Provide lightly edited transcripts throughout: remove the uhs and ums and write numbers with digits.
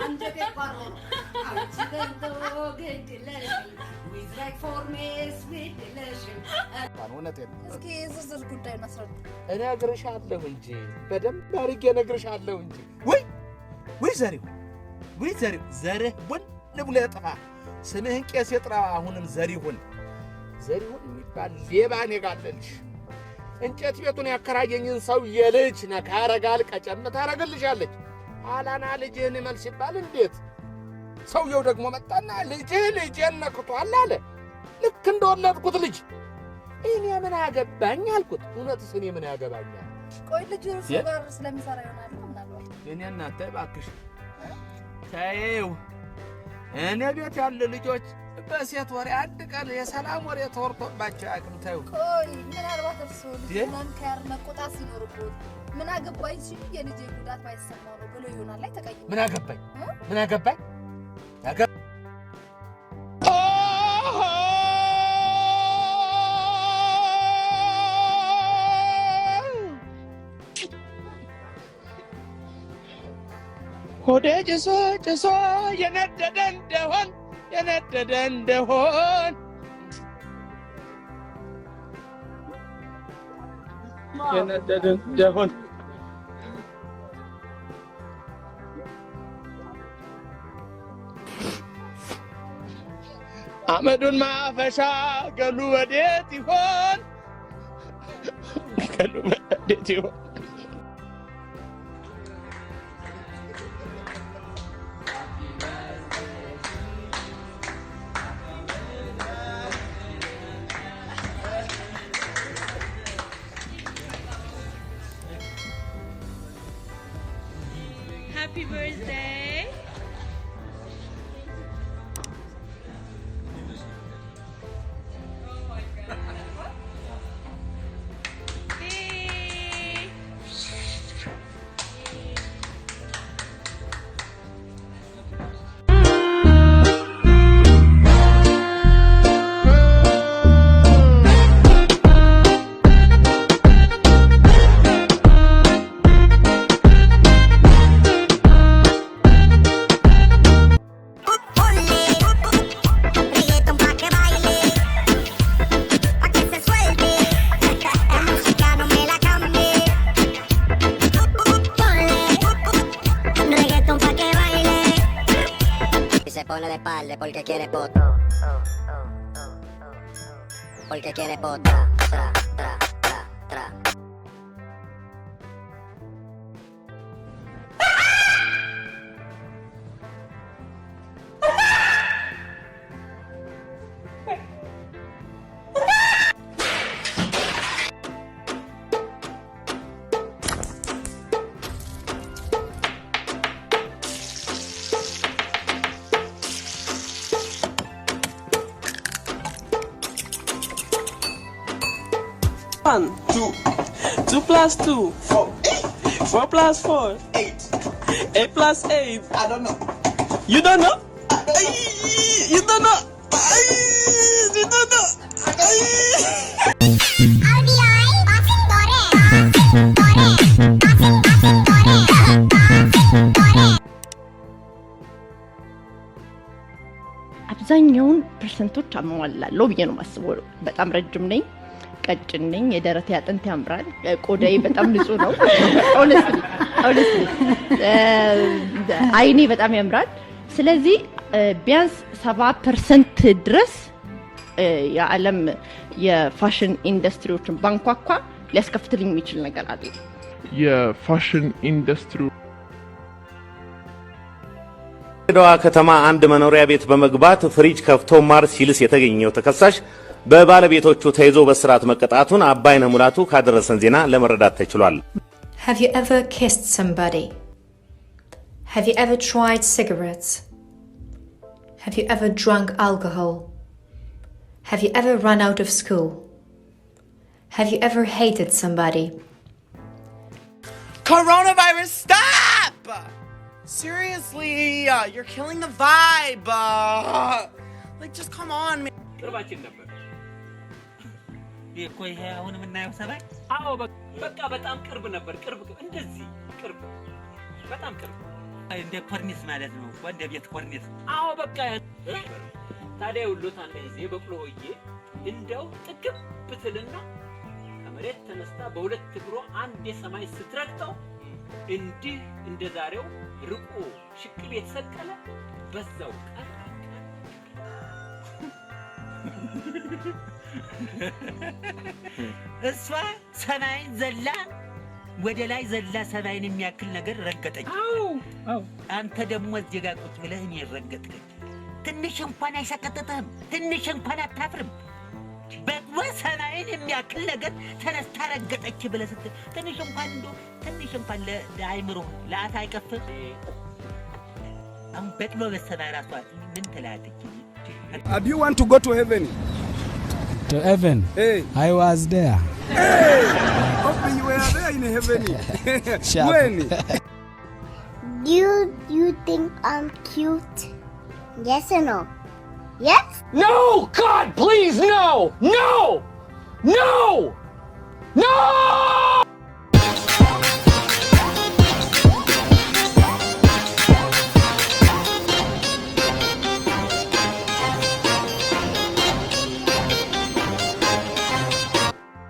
አንጀቴ ቆርሮ አንቺ ገንዘብ ገድለሽ with like for me sweet delicious እውነቴን ነው እስኪ ዝርዝር ጉዳይ መስራት እኔ አግርሻለሁ እንጂ በደንብ አድርጌ ነግርሻለሁ እንጂ ወይ ዘርህ ወን ብሎ ያጠፋ ስምህን ቄስ የጥራ አሁንም ዘሪሁን የሚባል ሌባ እኔ ጋር አለልሽ እንጨት ቤቱን ያከራየኝን ሰው የልጅ ነካ ያረጋል ቀጨም ታረግልሻለች አላና ልጅህን መልስ ይባል እንዴት ሰውየው ደግሞ መጣና ልጄን ነክቷል አለ ልክ እንደወለድኩት ልጅ እኔ ምን አገባኝ አልኩት እውነትስ እኔ ምን ያገባኛል ቆይ ልጅ እሱ ጋር ስለሚሰራ ይሆናል ምናልባት እኔ እናንተ እባክሽ ታየው እኔ ቤት ያለ ልጆች በሴት ወሬ አንድ ቀን የሰላም ወሬ ተወርቶባቸው አቅምታዩ ቆይ ምናልባት እርሱ ልጅናን ከያር መቆጣት ሲኖርበት ምን አገባኝ ሲሉ የልጄ ጉዳት ባይሰማው ነው ብሎ ይሆናል ላይ ተቀይሞ ምን አገባኝ ሆዴ ጭሶ የነደደ እንደሆን አመዱን ማፈሻ ገሉ ወዴት ይሆን Happy birthday. Oh my god. Hey. Pone de espalda porque quiere poto. Porque quiere poto. Tra. One, 2. 2 plus 2. 4. 4 plus 4. 8. 8 plus 8. I don't know. You don't know? You don't know? You don't know? አብዛኛውን ፐርሰንቶች አሟላለሁ ብዬ ነው ማስበው በጣም ረጅም ነኝ ቀጭን ነኝ የደረቴ አጥንት ያምራል ቆዳዬ በጣም ንጹህ ነው honestly አይኔ በጣም ያምራል ስለዚህ ቢያንስ 70% ድረስ የዓለም የፋሽን ኢንዱስትሪዎችን ባንኳኳ ሊያስከፍትልኝ የሚችል ነገር አለ የፋሽን ኢንዱስትሪ ደዋ ከተማ አንድ መኖሪያ ቤት በመግባት ፍሪጅ ከፍቶ ማር ሲልስ የተገኘው ተከሳሽ በባለቤቶቹ ተይዞ በስርዓት መቀጣቱን አባይነ ሙላቱ ካደረሰን ዜና ለመረዳት ተችሏል። Have you ever kissed somebody? Have you ever tried cigarettes? Have you ever drunk alcohol? Have you ever run out of school? Have you ever hated somebody? Coronavirus, stop! Seriously, you're killing the vibe. Like, just come on, man. ቆይ አሁን የምናየው ሰማይ አዎ በቃ በጣም ቅርብ ነበር እንደዚህ ቅርብ በጣም ቅርብ እንደ ኮርኒስ ማለት ነው እንደ ቤት ኮርኒስ አዎ በቃ ታዲያ ሁሉት አንድ ጊዜ በቅሎ ሆዬ እንደው ጥቅም ብትልና ከመሬት ተነስታ በሁለት እግሯ አንድ የሰማይ ስትረግጠው እንዲህ እንደዛሬው ርቆ ሽቅብ የተሰቀለ በዛው ቀረ እሷ ሰማይን ዘላ ወደ ላይ ዘላ ሰማይን የሚያክል ነገር ረገጠች አዎ አንተ ደግሞ እዚህ ጋር ቁጭ ብለህ እኔ ረገጥከኝ ትንሽ እንኳን አይሰቀጥጥህም ትንሽ እንኳን አታፍርም በሰማይን የሚያክል ነገር ተነስታ ረገጠች ብለህ ስትል ትንሽ እንኳን እንደው ትንሽ እንኳን ለአይምሮ ለአታ አይቀፍም አሁን በቅሎ በሰማይ ራሷ ምን ትላለች Do you want to go to heaven? To heaven? Hey. I was there. Hey! Hopefully you were there in heaven. When? Do you think I'm cute? Yes or no? Yes? No! God, please, no! No! No! No!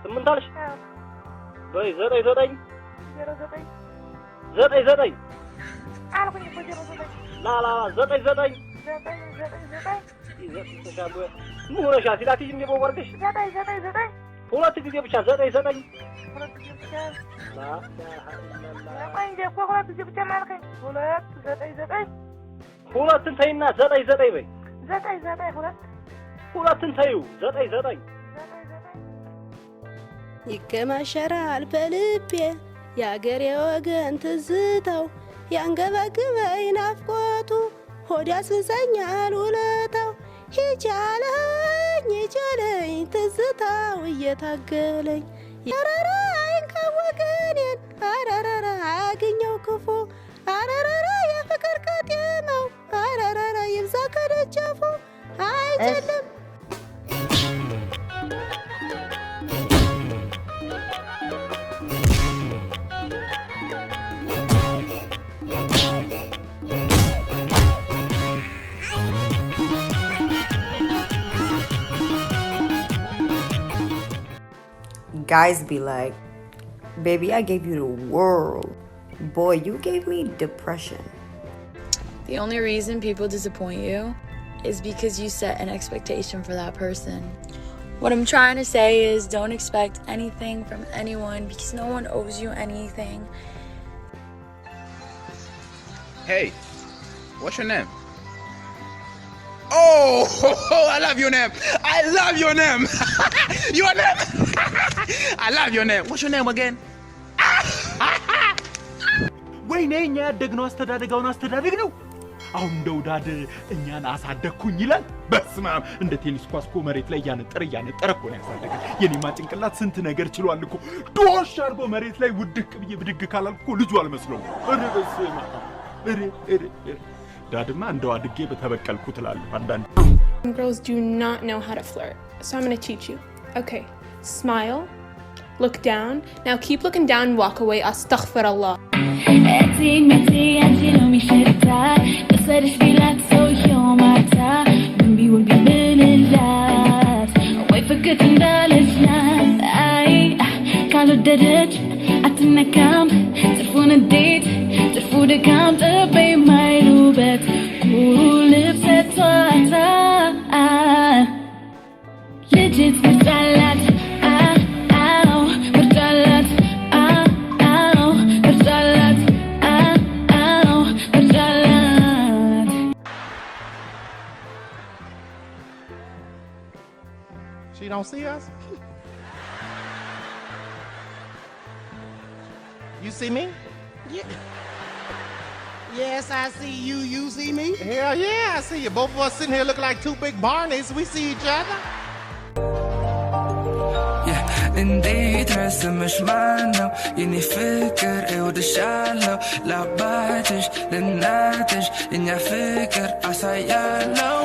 ስምንታልሽ ወይ ዘጠኝ ዘጠኝ አልኩኝ እኮ ላ ዘጠኝ ዘጠኝ ሙረሻ ሲላቲ እንደ ቦርደሽ ዘጠኝ ሁለት ጊዜ ብቻ ዘጠኝ ቆይ እንደ እኮ ሁለት ጊዜ ብቻ ማልከኝ ሁለትን ተይና ዘጠኝ በይ ሁለትን ተይው ዘጠኝ ይከማሸራል በልቤ የአገሬ ወገን ትዝታው ያንገበግበኝ ናፍቆቱ ሆድ ያስብሰኛል ውለታው ይቻለኝ ትዝታው እየታገለኝ አረራይን ከወገኔን አረራራ አያገኘው ክፉ አረራራ የፍቅር ቀጤማው አረራራ ይብዛ ከደጃፉ አይጨልም Guys be like, baby, I gave you the world. Boy, you gave me depression. The only reason people disappoint you is because you set an expectation for that person. What I'm trying to say is don't expect anything from anyone because no one owes you anything. Hey, what's your name? Oh, I love your name. I love your name. Your name. I love your name. What's your name again? ወይኔ እኛ ያደግነው አስተዳደጋውን አስተዳደግ ነው አሁን እንደውዳድ እኛን አሳደግኩኝ ይላል በስማም እንደ ቴኒስ ኳስ እኮ መሬት ላይ ያነጠረ እኮ ነው ያሳደገ የኔማ ጭንቅላት ስንት ነገር ችሏል እኮ ዶሽ አድርጎ መሬት ላይ ውድቅ ብዬ ብድግ ካላልኩ እኮ ልጁ አልመስለው እረ በስማ እረ ዳድማ እንደው አድጌ በተበቀልኩ ትላለህ አንዳንድ Girls do not know how to flirt, so I'm going to teach you. Okay, smile, look down. Now keep looking down and walk away. Astaghfirullah. Legit berjalan, berjalan, berjalan, berjalan. She don't see us? You see me? Yeah. Yes, I see you. You see me? Hell yeah, I see you. Both of us sitting here look like two big Barneys. We see each other. እንዴት ረስምሽ ማነው የኔ ፍቅር እወድሻለሁ ለአባትሽ ለእናትሽ የኛ ፍቅር አሳያለሁ